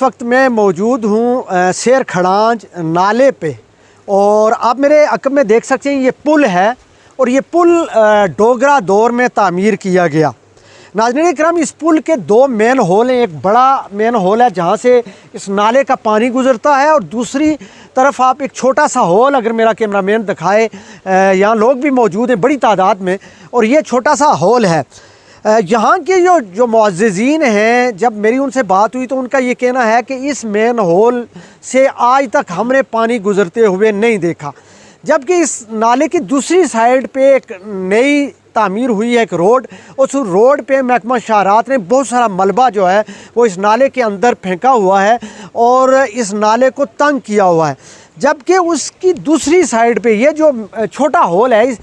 इस वक्त मैं मौजूद हूँ शेर खड़ांज नाले पे, और आप मेरे अकब में देख सकते हैं ये पुल है, और ये पुल डोगरा दौर में तामीर किया गया। नाज़रीन इकराम, इस पुल के दो मेन होल हैं। एक बड़ा मेन होल है जहाँ से इस नाले का पानी गुज़रता है, और दूसरी तरफ आप एक छोटा सा होल, अगर मेरा कैमरामैन दिखाए, यहाँ लोग भी मौजूद हैं बड़ी तादाद में, और ये छोटा सा होल है। यहाँ के जो मुअज़्ज़िज़ीन हैं, जब मेरी उनसे बात हुई तो उनका ये कहना है कि इस मेन होल से आज तक हमने पानी गुज़रते हुए नहीं देखा, जबकि इस नाले की दूसरी साइड पे एक नई तामीर हुई है एक रोड, उस रोड पे महकमा शाहरात ने बहुत सारा मलबा जो है वो इस नाले के अंदर फेंका हुआ है और इस नाले को तंग किया हुआ है। जबकि उसकी दूसरी साइड पे ये जो छोटा होल है,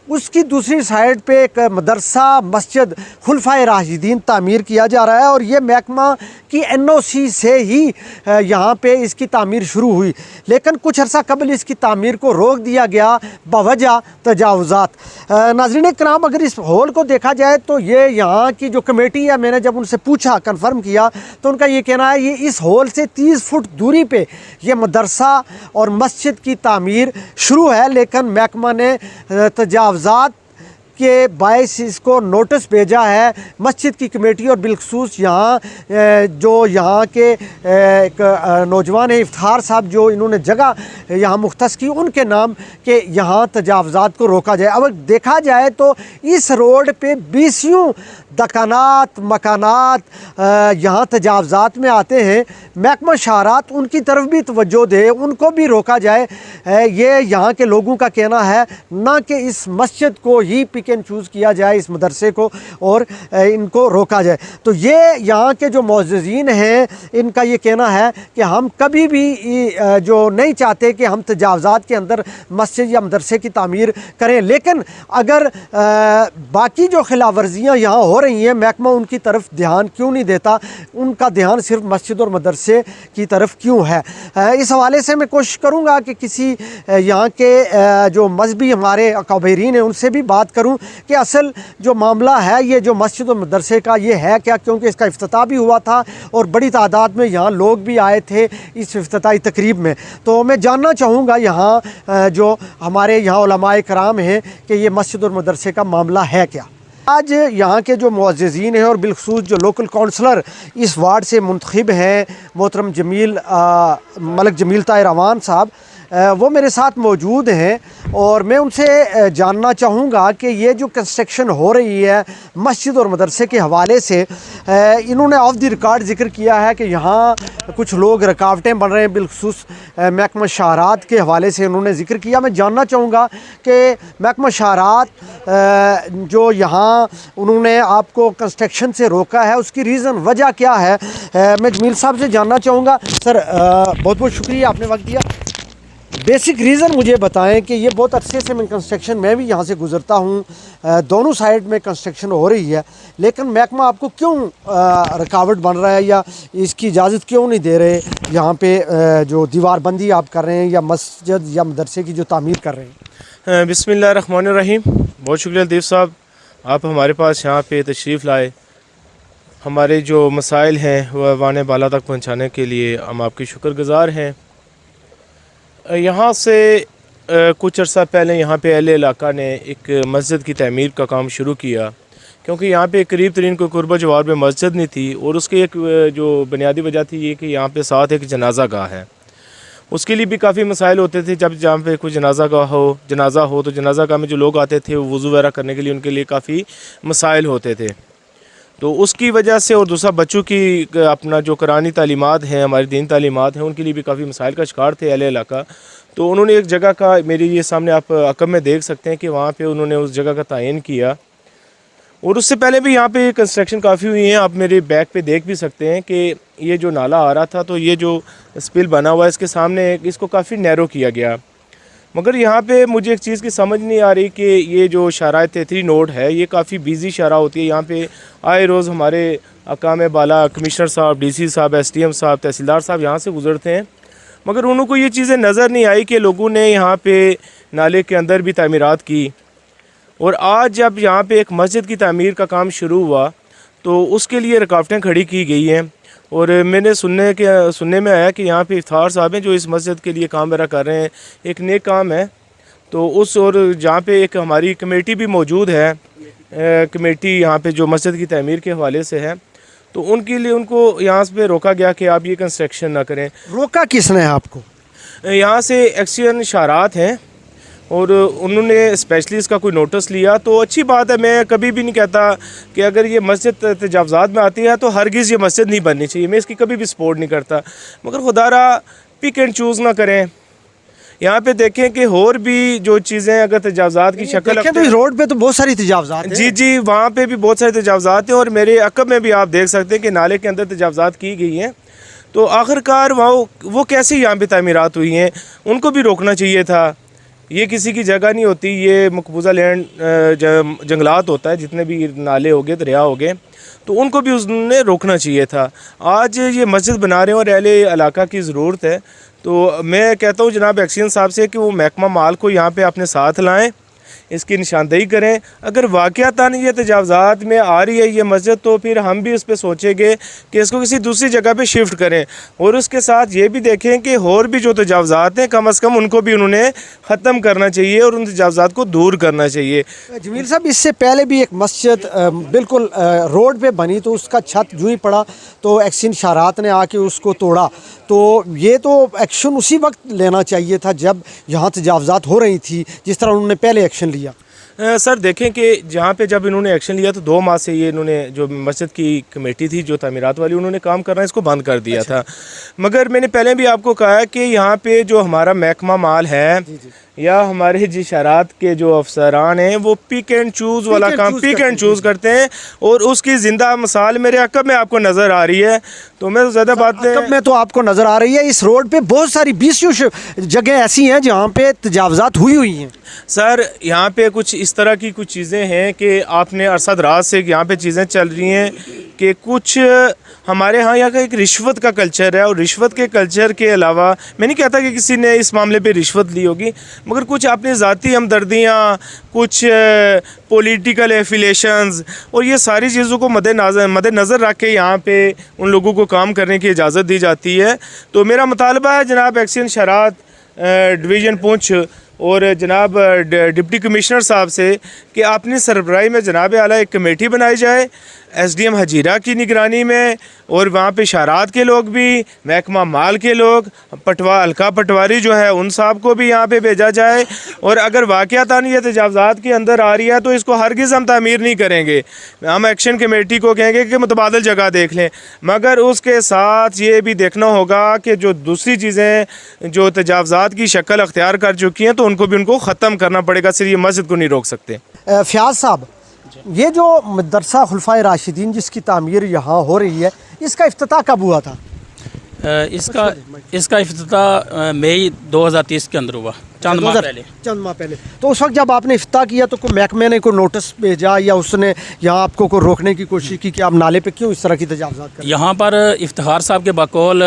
उसकी दूसरी साइड पे एक मदरसा मस्जिद खुलफाए राशिदीन तामीर किया जा रहा है, और ये महकमा की NOC से ही यहाँ पे इसकी तामीर शुरू हुई, लेकिन कुछ अर्सा कबल इसकी तामीर को रोक दिया गया बवजह तजावुज़ात। नाज़रीन इकराम, अगर इस हॉल को देखा जाए तो ये यहाँ की जो कमेटी है, मैंने जब उनसे पूछा, कंफर्म किया, तो उनका ये कहना है ये इस हॉल से 30 फुट दूरी पे ये मदरसा और मस्जिद की तामीर शुरू है, लेकिन महकमा ने तजावुज़ात के बायस इसको नोटिस भेजा है मस्जिद की कमेटी, और बिलखसूस यहाँ जो यहाँ के एक नौजवान है इफ्तार साहब, जो इन्होंने जगह यहाँ मुख्तस की, उनके नाम के यहाँ तजावुज़ात को रोका जाए। अब देखा जाए तो इस रोड पे 20 दकानात मकानात यहाँ तजावुज़ात में आते हैं। महकमा शाहरात उनकी तरफ भी तवज्जो दे, उनको भी रोका जाए, ये यहाँ के लोगों का कहना है, ना कि इस मस्जिद को ही पिक एंड चूज़ किया जाए, इस मदरसे को, और इनको रोका जाए। तो ये यहाँ के जो मुअज़्ज़िज़ीन हैं, इनका ये कहना है कि हम कभी भी जो नहीं चाहते कि हम तजावुज़ात के अंदर मस्जिद या मदरसे की तामीर करें, लेकिन अगर बाकी जो खिलाफ वर्जियाँ यहाँ हो रही हैं, महकमा उनकी तरफ ध्यान क्यों नहीं देता, उनका ध्यान सिर्फ मस्जिद और मदरसे की तरफ क्यों है। इस हवाले से मैं कोशिश करूँगा कि किसी यहाँ के जो मजहबी हमारे अकाबरीन हैं उनसे भी बात करूँ कि असल जो मामला है ये जो मस्जिद और मदरसे का ये है क्या, क्योंकि इसका इफ्तिताह भी हुआ था और बड़ी तादाद में यहाँ लोग भी आए थे इस इफ्तिताही तकरीब में। तो मैं जानना चाहूँगा यहाँ जो हमारे यहाँ उलमाए कराम हैं कि ये मस्जिद और मदरसे का मामला है क्या। आज यहाँ के जो मुअज़्ज़िज़ीन हैं और बिलखसूस जो लोकल काउंसलर इस वार्ड से मुंतखब हैं, मोहतरम मलिक जमील ताहिर अवान साहब, वो मेरे साथ मौजूद हैं, और मैं उनसे जानना चाहूँगा कि ये जो कंस्ट्रक्शन हो रही है मस्जिद और मदरसे के हवाले से, इन्होंने ऑफ द रिकॉर्ड ज़िक्र किया है कि यहाँ कुछ लोग रुकावटें बन रहे हैं, बिलखसूस महकमा शाहरात के हवाले से उन्होंने ज़िक्र किया। मैं जानना चाहूँगा कि महकमा शाहरात जो यहाँ उन्होंने आपको कंस्ट्रक्शन से रोका है, उसकी रीज़न वजह क्या है। मैं जमील साहब से जानना चाहूँगा। सर, बहुत बहुत शुक्रिया, आपने वक्त दिया। बेसिक रीज़न मुझे बताएं कि ये बहुत अरसे से मैं कंस्ट्रक्शन, मैं भी यहाँ से गुज़रता हूँ, दोनों साइड में कंस्ट्रक्शन हो रही है, लेकिन महकमा आपको क्यों रुकावट बन रहा है या इसकी इजाज़त क्यों नहीं दे रहे यहाँ पे जो दीवारबंदी आप कर रहे हैं या मस्जिद या मदरसे की जो तामीर कर रहे हैं। बिस्मिल्लाहिर्रहमानिर्रहीम। बहुत शुक्रिया लतीफ़ साहब, आप हमारे पास यहाँ पे तशरीफ़ लाए, हमारे जो मसाइल हैं वह अवाने बाला तक पहुँचाने के लिए हम आपके शुक्रगुज़ार हैं। यहाँ से कुछ अर्सा पहले यहाँ पे अहले इलाका ने एक मस्जिद की तमीर का काम शुरू किया, क्योंकि यहाँ पे करीब तरीन कोई कुर्बा जवार में मस्जिद नहीं थी, और उसकी एक जो बुनियादी वजह थी ये कि यहाँ पे साथ एक जनाजा गाह है, उसके लिए भी काफ़ी मसाइल होते थे। जब जहाँ पे कोई जनाजा हो तो जनाजा गाह में जो लोग आते थे वो वज़ू वगैरह करने के लिए उनके लिए काफ़ी मसाइल होते थे। तो उसकी वजह से, और दूसरा बच्चों की अपना जो कुरानी तालीमात हैं, हमारी दीन तालीमात हैं, उनके लिए भी काफ़ी मसाइल का शिकार थे अहले इलाका। तो उन्होंने एक जगह का, मेरी ये सामने आप अकब में देख सकते हैं कि वहाँ पे उन्होंने उस जगह का तयन किया, और उससे पहले भी यहाँ पे कंस्ट्रक्शन काफ़ी हुई हैं। आप मेरे बैक पे देख भी सकते हैं कि ये जो नाला आ रहा था, तो ये जो स्पिल बना हुआ है इसके सामने इसको काफ़ी नैरो किया गया, मगर यहाँ पे मुझे एक चीज़ की समझ नहीं आ रही कि ये जो शाहराह तेतरी नोड है ये काफ़ी बिजी शाहराह होती है। यहाँ पे आए रोज़ हमारे अकाम बाला कमिश्नर साहब, DC साहब, SDM साहब, तहसीलदार साहब यहाँ से गुज़रते हैं, मगर उनको ये चीज़ें नज़र नहीं आई कि लोगों ने यहाँ पे नाले के अंदर भी तामीरात की। और आज जब यहाँ पे एक मस्जिद की तामीर का काम शुरू हुआ तो उसके लिए रुकावटें खड़ी की गई हैं, और मैंने सुनने में आया कि यहाँ पे इफ्तार साहब हैं जो इस मस्जिद के लिए काम वगैरह कर रहे हैं, एक नेक काम है। तो उस और जहाँ पे एक हमारी कमेटी भी मौजूद है, कमेटी यहाँ पे जो मस्जिद की तमीर के हवाले से है, तो उनके लिए उनको यहाँ पे रोका गया कि आप ये कंस्ट्रक्शन ना करें। रोका किसने है आपको? यहाँ से एक्शन इशारात हैं और उन्होंने स्पेशली इसका कोई नोटिस लिया, तो अच्छी बात है। मैं कभी भी नहीं कहता कि अगर ये मस्जिद तजावज़ात में आती है तो हरगिज़ ये मस्जिद नहीं बननी चाहिए, मैं इसकी कभी भी सपोर्ट नहीं करता, मगर खुदारा पिक एंड चूज़ ना करें। यहाँ पे देखें कि और भी जो चीज़ें अगर तजावज़ात की शक्ल तो इस रोड पे तो बहुत सारी तजावज़ात हैं। जी, वहाँ पे भी बहुत सारी तजावज़ात हैं और मेरे अकब में भी आप देख सकते हैं कि नाले के अंदर तजावज़ात की गई हैं। तो आखिरकार वो कैसे यहाँ पे तामीरात हुई हैं, उनको भी रोकना चाहिए था। ये किसी की जगह नहीं होती, ये मकबूजा लैंड जंगलात होता है, जितने भी नाले हो गए दरिया हो गए, तो उनको भी उसने रोकना चाहिए था। आज ये मस्जिद बना रहे हैं और अहले इलाका की ज़रूरत है, तो मैं कहता हूँ जनाब एक्शन साहब से कि वो महकमा माल को यहाँ पे अपने साथ लाएं, इसकी निशानदेही करें। अगर वाक़यातन ये तजावज़ात में आ रही है ये मस्जिद, तो फिर हम भी इस पर सोचेंगे कि इसको किसी दूसरी जगह पे शिफ्ट करें, और उसके साथ ये भी देखें कि और भी जो तजावज़ात हैं कम अज़ कम उनको भी उन्होंने ख़त्म करना चाहिए और उन तजावज़ात को दूर करना चाहिए। जमील साहब, इससे पहले भी एक मस्जिद बिल्कुल रोड पे बनी, तो उसका छत जूँ ही पड़ा तो एक्शन इशारात ने आके उसको तोड़ा। तो ये तो एक्शन उसी वक्त लेना चाहिए था जब यहाँ तजावज़ात हो रही थी, जिस तरह उन्होंने पहले एक्शन लिया। सर देखें कि जहाँ पे जब इन्होंने एक्शन लिया तो 2 माह से ये इन्होंने जो मस्जिद की कमेटी थी जो तामीरात वाली, उन्होंने काम करना इसको बंद कर दिया था। मगर मैंने पहले भी आपको कहा है कि यहाँ पे जो हमारा महकमा माल है या हमारे जी शरात के जो अफसरान हैं वो पिक एंड चूज़ वाला काम पिक एंड चूज़ करते हैं, और उसकी ज़िंदा मिसाल मेरे अकब में आपको नज़र आ रही है। तो मैं ज़्यादा बात में तो आपको नज़र आ रही है, इस रोड पे बहुत सारी 20 जगह ऐसी हैं जहाँ पे तजावज़ात हुई हैं। सर यहाँ पे कुछ इस तरह की कुछ चीज़ें हैं कि आपने अरसा दराज से यहाँ पे चीज़ें चल रही हैं कि कुछ हमारे यहाँ का एक रिश्वत का कल्चर है, और रिश्वत के कल्चर के अलावा मैं नहीं कहता कि किसी ने इस मामले पे रिश्वत ली होगी, मगर कुछ अपनी ज़ाती हमदर्दियाँ, कुछ पॉलिटिकल एफिलेशंस और ये सारी चीज़ों को मद्देनज़र रख के यहाँ पे उन लोगों को काम करने की इजाज़त दी जाती है। तो मेरा मुतालबा है जनाब एक्शन शरात डिवीज़न पुंछ और जनाब डिप्टी कमिश्नर साहब से कि अपनी सरबराही में जनाब आला एक कमेटी बनाई जाए SDM हजीरा की निगरानी में, और वहाँ पे शहरात के लोग भी, महकमा माल के लोग, हल्का पटवारी जो है उन साहब को भी यहाँ पे भेजा जाए। और अगर वाक़यातन ये तजावज़ात के अंदर आ रही है तो इसको हरगिज़ हम तामीर नहीं करेंगे, हम एक्शन कमेटी को कहेंगे कि मुतबादल जगह देख लें। मगर उसके साथ ये भी देखना होगा कि जो दूसरी चीज़ें जो तजावज़ात की शक्ल अख्तियार कर चुकी हैं तो उनको ख़त्म करना पड़ेगा, सिर्फ ये मस्जिद को नहीं रोक सकते। फ़याज़ साहब, ये जो मदरसा खुलफाए राशिदीन जिसकी तामीर यहाँ हो रही है, इसका इफ्तिताह कब हुआ था? इसका इफ्तिताह मई 2030 के अंदर हुआ, चंद माह पहले। तो उस वक्त जब आपने इफ्तिताह किया तो कोई महकमे ने कोई नोटिस भेजा या उसने यहाँ आपको कोई रोकने की कोशिश की कि आप नाले पे क्यों इस तरह की तजावज़ात कर? यहाँ पर इफ्तिखार साहब के बकौल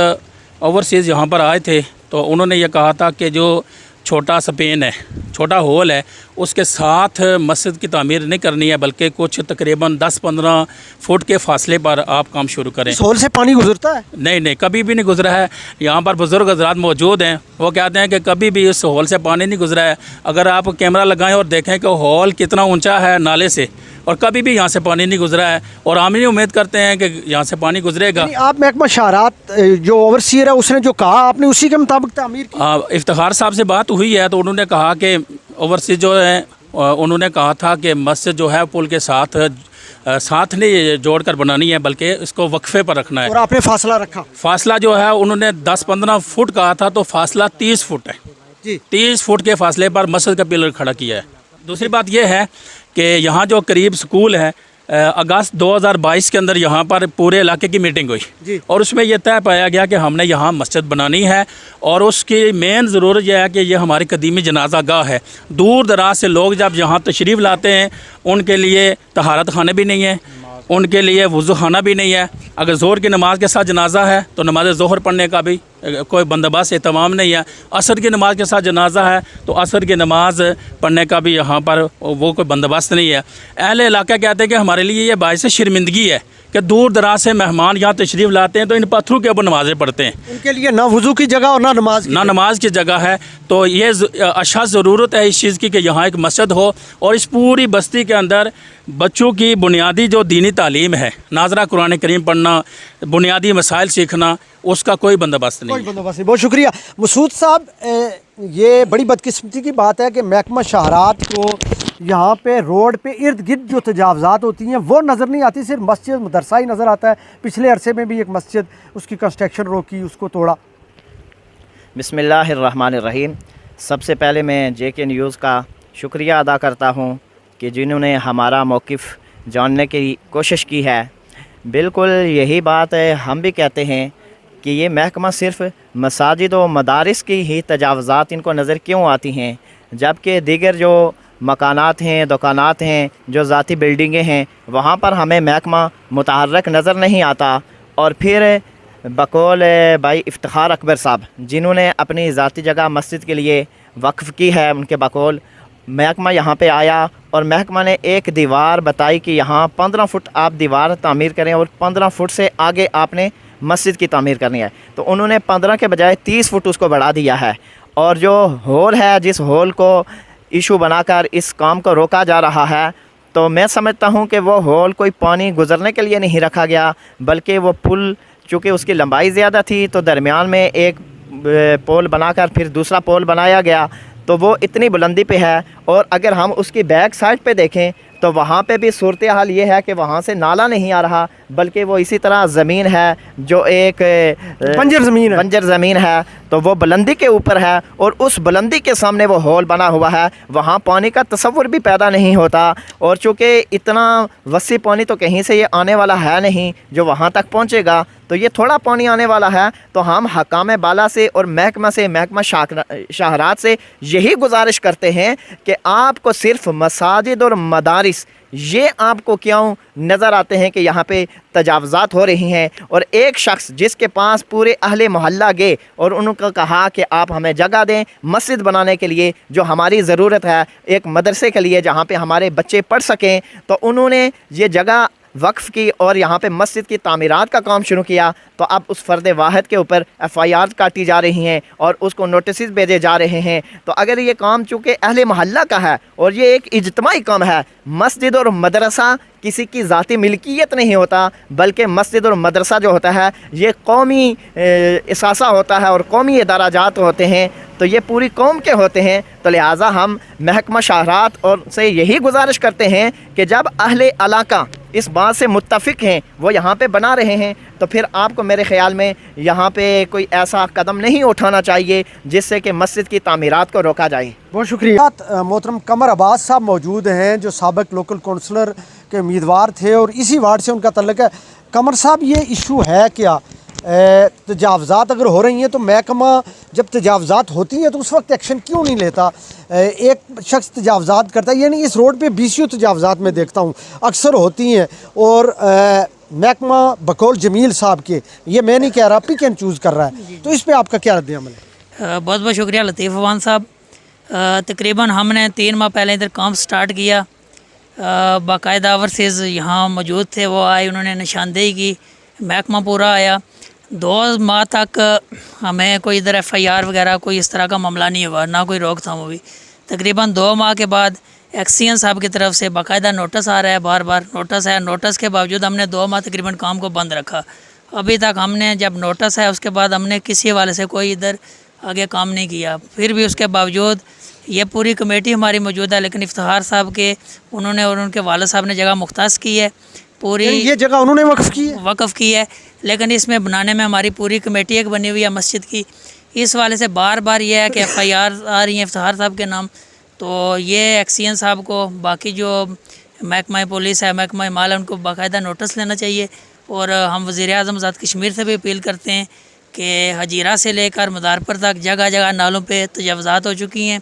ओवरसीज़ यहाँ पर आए थे, तो उन्होंने ये कहा था कि जो छोटा स्पेन है, छोटा होल है, उसके साथ मस्जिद की तामीर नहीं करनी है, बल्कि कुछ तकरीबन 10-15 फुट के फासले पर आप काम शुरू करें। इस होल से पानी गुजरता है? नहीं, कभी भी नहीं गुजरा है। यहाँ पर बुज़ुर्ग हज़रात मौजूद हैं, वो कहते हैं कि कभी भी इस होल से पानी नहीं गुजरा है। अगर आप कैमरा लगाएं और देखें कि होल कितना ऊंचा है नाले से, और कभी भी यहाँ से पानी नहीं गुजरा है, और हम ही उम्मीद करते हैं कि यहाँ से पानी गुजरेगा। आप महकमा शहरात जो ओवरसीयर है उसने जो कहा आपने उसी के मुताबिक तामीर की? इफ्तिखार साहब से बात हुई है तो उन्होंने कहा कि ओवरसीज जो है उन्होंने कहा था कि मस्जिद जो है पुल के साथ नहीं जोड़कर बनानी है, बल्कि इसको वक्फे पर रखना है। और आपने फासला रखा? फासला जो है उन्होंने 10-15 फुट कहा था, तो फासला 30 फुट है जी। 30 फुट के फासले पर मस्जिद का पिलर खड़ा किया है। दूसरी बात यह है कि यहाँ जो करीब स्कूल है, अगस्त 2022 के अंदर यहाँ पर पूरे इलाके की मीटिंग हुई और उसमें यह तय पाया गया कि हमने यहाँ मस्जिद बनानी है, और उसकी मेन ज़रूरत यह है कि ये हमारी कदीमी जनाजा गाह है। दूर दराज से लोग जब यहाँ तशरीफ़ लाते हैं उनके लिए तहारत खाने भी नहीं है, उनके लिए वज़ू खाना भी नहीं है। अगर ज़ोहर की नमाज़ के साथ जनाजा है तो नमाज ज़ोहर पढ़ने का भी कोई बंदोबस्त एहतमाम नहीं है। असर की नमाज़ के साथ जनाजा है तो असर की नमाज़ पढ़ने का भी यहाँ पर वो कोई बंदोबस्त नहीं है। अहले इलाका कहते हैं कि हमारे लिए ये बाइस शर्मिंदगी है कि दूर दराज से मेहमान यहाँ तशरीफ़ लाते हैं तो इन पत्थरों के ऊपर नमाज़ें पढ़ते हैं। उनके लिए ना वज़ू की जगह और ना नमाज ना नमाज की जगह है। तो ये अच्छा ज़रूरत है इस चीज़ की कि यहाँ एक मस्जिद हो और इस पूरी बस्ती के अंदर बच्चों की बुनियादी जो दीनी तालीम है, नाज़रा कुरान करीम पढ़ना, बुनियादी मसाइल सीखना, उसका कोई बंदोबस्त नहीं कोई है। बंदोबस्त नहीं। बहुत शुक्रिया मसूद साहब। ये बड़ी बदकिस्मती की बात है कि महकमा शहरात को यहाँ पे रोड पे इर्द गिर्द जो तजावज़ात होती हैं वो नज़र नहीं आती, सिर्फ मस्जिद मदरसा ही नज़र आता है। पिछले अरसे में भी एक मस्जिद उसकी कंस्ट्रक्शन रोकी, उसको तोड़ा। बिस्मिल्लाहिर्रहमानिर्रहीम। सबसे पहले मैं JK न्यूज़ का शुक्रिया अदा करता हूँ कि जिन्होंने हमारा मौक़िफ़ जानने की कोशिश की है। बिल्कुल यही बात है, हम भी कहते हैं कि ये महकमा सिर्फ़ मसाजिद व मदारिस की ही तजावज़ात इनको नज़र क्यों आती हैं, जबकि दीगर जो मकानात हैं, दुकानात हैं, जो ज़ाती बिल्डिंगें हैं, वहाँ पर हमें महकमा मुतहर्रक नज़र नहीं आता। और फिर बकौल भाई इफ्तिखार अकबर साहब जिन्होंने अपनी ज़ाती जगह मस्जिद के लिए वक्फ़ की है, उनके बकौल महकमा यहाँ पे आया और महकमा ने एक दीवार बताई कि यहाँ 15 फुट आप दीवार तामीर करें और 15 फुट से आगे आपने मस्जिद की तामीर करनी है। तो उन्होंने 15 के बजाय 30 फुट उसको बढ़ा दिया है। और जो होल है, जिस होल को इशू बनाकर इस काम को रोका जा रहा है, तो मैं समझता हूँ कि वो होल कोई पानी गुज़रने के लिए नहीं रखा गया, बल्कि वो पुल चूँकि उसकी लंबाई ज़्यादा थी तो दरमियान में एक पोल बनाकर फिर दूसरा पोल बनाया गया, तो वो इतनी बुलंदी पे है। और अगर हम उसकी बैक साइड पे देखें तो वहाँ पे भी सूरत हाल ये है कि वहाँ से नाला नहीं आ रहा, बल्कि वो इसी तरह ज़मीन है जो एक बंजर ज़मीन है, तो वो बुलंदी के ऊपर है और उस बुलंदी के सामने वो होल बना हुआ है, वहाँ पानी का तसव्वुर भी पैदा नहीं होता। और चूँकि इतना वसी पानी तो कहीं से ये आने वाला है नहीं जो वहाँ तक पहुँचेगा, तो ये थोड़ा पानी आने वाला है। तो हम हकाम बाला से और महकमा शहरात से यही गुजारिश करते हैं कि आपको सिर्फ मसाजिद और मदारिस ये आपको क्यों नज़र आते हैं कि यहाँ पे तजावज़ात हो रही हैं। और एक शख्स जिसके पास पूरे अहले मोहल्ला गए और उनको कहा कि आप हमें जगह दें मस्जिद बनाने के लिए, जो हमारी ज़रूरत है एक मदरसे के लिए जहाँ पे हमारे बच्चे पढ़ सकें, तो उन्होंने ये जगह वक्फ़ की और यहाँ पे मस्जिद की तामीरात का काम शुरू किया। तो अब उस फ़र्द वाहिद के ऊपर FIR काटी जा रही हैं और उसको नोटिस भेजे जा रहे हैं। तो अगर ये काम चूँकि अहले मोहल्ला का है और ये एक इज्तमाई काम है, मस्जिद और मदरसा किसी की ज़ाती मिल्कियत नहीं होता, बल्कि मस्जिद और मदरसा जो होता है ये कौमी इसासा होता है और कौमी इदाराजात होते हैं, तो ये पूरी कौम के होते हैं। तो लिहाजा हम महकमा शहरात और से यही गुजारिश करते हैं कि जब अहले इलाका इस बात से मुत्तफ़िक हैं, वो यहाँ पे बना रहे हैं, तो फिर आपको मेरे ख़्याल में यहाँ पे कोई ऐसा कदम नहीं उठाना चाहिए जिससे कि मस्जिद की तामीरात को रोका जाए। बहुत शुक्रिया। मोहतरम कमर अब्बास साहब मौजूद हैं जो साबिक़ लोकल कौंसलर के उम्मीदवार थे और इसी वार्ड से उनका तल्लुक़ है। कमर साहब, ये इशू है क्या? तजावज़ात अगर हो रही हैं तो महकमा जब तजावज़ात होती हैं तो उस वक्त एक्शन क्यों नहीं लेता? एक शख्स तजावज़ात करता है, यानी इस रोड पे 20 तजावज़ात में देखता हूँ अक्सर होती हैं और महकमा बकौल जमील साहब के, ये मैं नहीं कह रहा, पिक एंड चूज़ कर रहा है, तो इस पर आपका क्या रद्द-ए-अमल है? बहुत बहुत शुक्रिया लतीफ़ अवान साहब। तकरीबन हमने 3 माह पहले इधर काम स्टार्ट किया। बाकायदा ओवरसीज़ यहाँ मौजूद थे, वो आए, उन्होंने निशानदेही की, महकमा पूरा आया। 2 माह तक हमें कोई इधर FIR वगैरह कोई इस तरह का मामला नहीं हुआ, ना कोई रोकथाम हुई। तकरीबन 2 माह के बाद एक्सीएन साहब की तरफ से बाकायदा नोटिस आ रहा है, बार बार नोटिस है। नोटिस के बावजूद हमने 2 माह तकरीबन काम को बंद रखा। अभी तक हमने, जब नोटिस है उसके बाद हमने किसी हवाले से कोई इधर आगे काम नहीं किया। फिर भी उसके बावजूद ये पूरी कमेटी हमारी मौजूद है, लेकिन इफ्तिखार साहब के उन्होंने और उनके वालिद साहब ने जगह मुख्तास की है, पूरी ये जगह उन्होंने वक्फ़ की है, लेकिन इसमें बनाने में हमारी पूरी कमेटी एक बनी हुई है मस्जिद की। इस वाले से बार बार ये है कि FIR आ रही है इफ्तिखार साहब के नाम। तो ये एक्सीएन साहब को, बाकी जो महकमा पुलिस है, महकमा माल है, उनको बाकायदा नोटिस लेना चाहिए। और हम वज़ीर-ए-आज़म आज़ाद कश्मीर से भी अपील करते हैं कि हजीरा से लेकर मदारपुर तक जगह जगह नालों पे तजावज़ात हो चुकी हैं,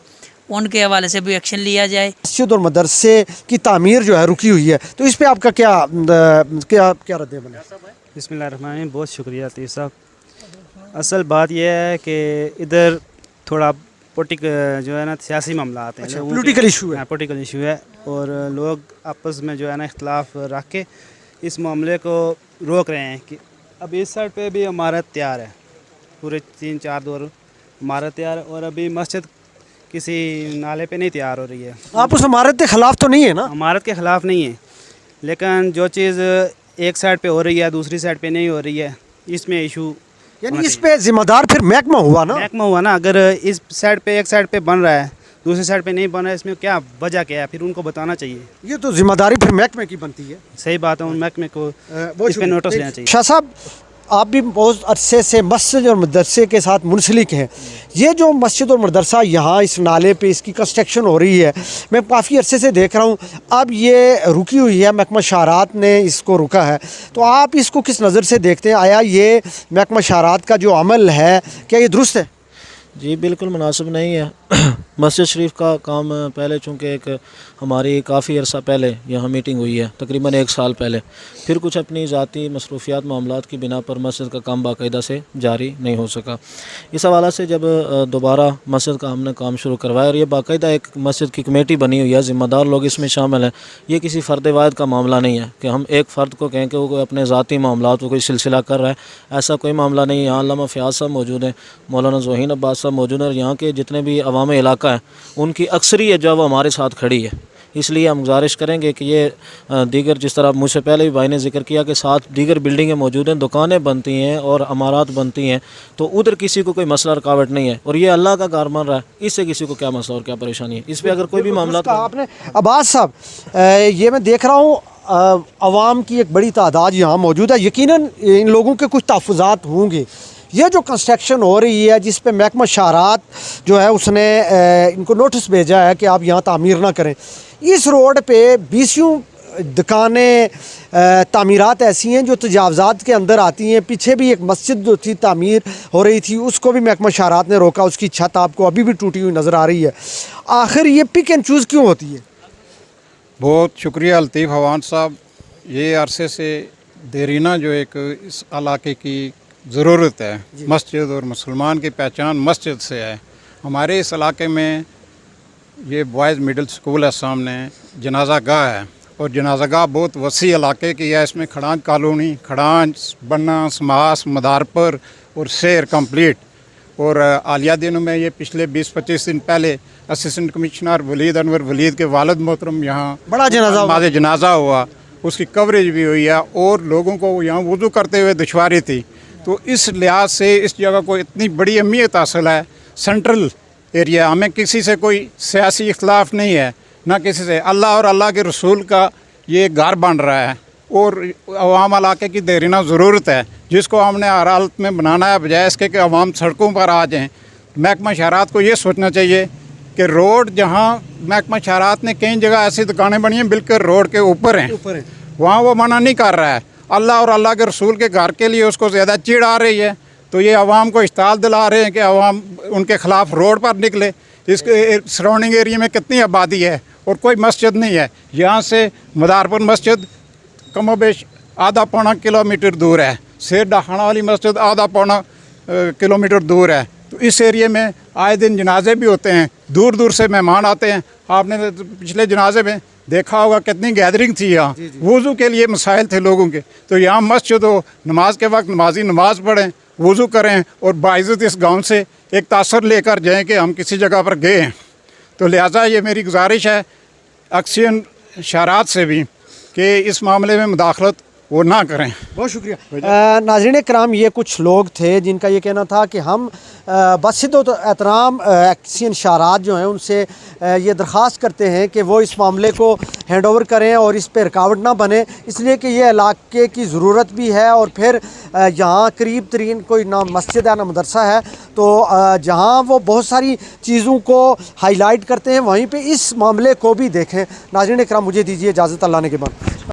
उनके हवाले से भी एक्शन लिया जाए। मस्जिद और मदरसे की तामीर जो है रुकी हुई है, तो इस पर आपका क्या रद्द-ए-अमल है? बिस्मिल्लाहिर्रहमानिर्रहीम। बहुत शुक्रिया लतीफ़ साहब। असल बात यह है कि इधर थोड़ा जो है ना सियासी मामला आते हैं। पॉलिटिकल इशू है। पॉलिटिकल इशू है और लोग आपस में जो है ना इख्तलाफ रख के इस मामले को रोक रहे हैं कि अब इस साइड पे भी इमारत तैयार है, पूरे 3-4 दौर इमारत तैयार है, और अभी मस्जिद किसी नाले पे नहीं तैयार हो रही है। आप उस इमारत के ख़िलाफ़ तो नहीं है ना? इमारत के ख़िलाफ़ नहीं है, लेकिन जो चीज़ एक साइड पे हो रही है दूसरी साइड पे नहीं हो रही है, इसमें इशू, यानी इस पे जिम्मेदार फिर महकमा हुआ ना? महकमा हुआ ना। अगर इस साइड पे एक साइड पे बन रहा है, दूसरी साइड पे नहीं बन रहा है, इसमें क्या वजह क्या है, फिर उनको बताना चाहिए। ये तो जिम्मेदारी फिर महकमे की बनती है। सही बात है, उन महकमे को इस पे नोटिस लेना चाहिए। शाह साहब, आप भी बहुत अरसे से मस्जिद और मदरसे के साथ मुंसलिक हैं। ये जो मस्जिद और मदरसा यहाँ इस नाले पे इसकी कंस्ट्रक्शन हो रही है, मैं काफ़ी अरसे से देख रहा हूँ, अब ये रुकी हुई है, महकमा शहरात ने इसको रुका है, तो आप इसको किस नज़र से देखते हैं? आया ये महकमा शहरात का जो अमल है, क्या ये दुरुस्त है? जी बिल्कुल मुनासिब नहीं है। मस्जिद शरीफ का काम पहले चूँकि एक हमारी काफ़ी अर्सा पहले यहाँ मीटिंग हुई है, तकरीबन 1 साल पहले, फिर कुछ अपनी ज़ाती मसरूफियात मामलात की बिना पर मस्जिद का काम बाकायदा से जारी नहीं हो सका। इस हवाला से जब दोबारा मस्जिद का हमने काम शुरू करवाया, और ये बाकायदा एक मस्जिद की कमेटी बनी हुई है, ज़िम्मेदार लोग इसमें शामिल हैं। ये किसी फ़र्द वाहिद का मामला नहीं है कि हम एक फ़र्द को कहें कि वो कोई अपने ज़ाती मामलात को कोई सिलसिला कर रहा है, ऐसा कोई मामला नहीं है। यहाँ अल्लामा फ़याज़ साहब मौजूद हैं, मौलाना ज़ोहीन अब्बास साहब मौजूद हैं, और यहाँ के जितने भी अवाम इलाका है उनकी अक्सरियत जो है वो हमारे साथ खड़ी है। इसलिए हम गुजारिश करेंगे कि ये दीगर, जिस तरह मुझसे पहले भी भाई ने जिक्र किया कि 7 दीगर बिल्डिंगें मौजूद हैं, दुकानें बनती हैं और इमारत बनती हैं, तो उधर किसी को कोई मसला रुकावट नहीं है, और ये अल्लाह का घर बन रहा है, इससे किसी को क्या मसला और क्या परेशानी है। इस पर अगर कोई भी मामला आपने अब्बास साहब, ये मैं देख रहा हूँ अवाम की एक बड़ी तादाद यहाँ मौजूद है, यकीनन इन लोगों के कुछ तहफ़्फ़ुज़ात होंगे। ये जो कंस्ट्रक्शन हो रही है, जिस पे महकमा शहरात जो है उसने इनको नोटिस भेजा है कि आप यहाँ तामीर ना करें, इस रोड पे 20 दुकानें तामीरात ऐसी हैं जो तजावज़ात के अंदर आती हैं। पीछे भी एक मस्जिद जो थी तामीर हो रही थी, उसको भी महकमा शहरात ने रोका, उसकी छत आपको अभी भी टूटी हुई नज़र आ रही है। आखिर ये पिक एंड चूज़ क्यों होती है? बहुत शुक्रिया लतीफ़ हवान साहब। ये अरसे से देरीना जो एक इस इलाके की ज़रूरत है, मस्जिद और मुसलमान की पहचान मस्जिद से है। हमारे इस इलाके में ये बॉयज़ मिडिल स्कूल है, सामने जनाजा गाह है, और जनाजा गाह बहुत वसी इलाके की है। इसमें खड़ांज कॉलोनी, खड़ांज, बन्ना, समास, मदारपुर और शेर कंप्लीट। और आलिया दिनों में ये पिछले 20-25 दिन पहले असिस्टेंट कमिश्नर वलीद अनवर वलीद के वालिद मोहतरम यहाँ बड़ा जनाजा हुआ, उसकी कवरेज भी हुई है, और लोगों को यहाँ वुज़ू करते हुए दुश्वारी थी। तो इस लिहाज से इस जगह को इतनी बड़ी अहमियत हासिल है। सेंट्रल एरिया, हमें किसी से कोई सियासी इख्तलाफ नहीं है, ना किसी से। अल्लाह और अल्लाह के रसूल का ये घर बन रहा है, और अवाम इलाके की देरीना ज़रूरत है, जिसको हमने हर हालत में बनाना है, बजाय इसके कि अवाम सड़कों पर आ जाएँ। महकमा शहरात को ये सोचना चाहिए कि रोड, जहाँ महकमा शहरात ने कई जगह ऐसी दुकानें बनी हैं बिल्कुल रोड के ऊपर हैं, वहाँ वो मना नहीं कर रहा है। अल्लाह और अल्लाह के रसूल के घर के लिए उसको ज़्यादा चिढ़ आ रही है, तो ये अवाम को इश्ताल दिला रहे हैं कि अवाम उनके ख़िलाफ़ रोड पर निकले। इसके सराउंडिंग एरिया में कितनी आबादी है और कोई मस्जिद नहीं है। यहाँ से मदारपुर मस्जिद कमोबेश आधा पौना किलोमीटर दूर है, शेर डाखाना वाली मस्जिद आधा पौना किलोमीटर दूर है। तो इस एरिए में आए दिन जनाजे भी होते हैं, दूर दूर से मेहमान आते हैं। आपने पिछले जनाजे में देखा होगा कितनी गैदरिंग थी यहाँ, वुज़ू के लिए मसाइल थे लोगों के। तो यहाँ मस्जिद हो, नमाज के वक्त नमाजी नमाज पढ़ें, वुज़ू करें, और बाइज़्ज़त इस गांव से एक तासर लेकर जाएं कि हम किसी जगह पर गए हैं। तो लिहाजा ये मेरी गुजारिश है अक्सियन शहरात से भी कि इस मामले में मुदाखलत वो ना करें। बहुत शुक्रिया। नाज़रीन कराम, ये कुछ लोग थे जिनका ये कहना था कि हम बसित एहतराम एक्सियन शहरात जो हैं उनसे ये दरख्वास्त करते हैं कि वो इस मामले को हैंड ओवर करें और इस पर रुकावट ना बने, इसलिए कि ये इलाके की ज़रूरत भी है, और फिर यहाँ करीब तरीन कोई ना मस्जिद है ना मदरसा है, तो जहाँ वो बहुत सारी चीज़ों को हाईलाइट करते हैं, वहीं पे इस मामले को भी देखें। नाज़रीन कराम, मुझे दीजिए इजाज़त, अल्लाह ने के बाद।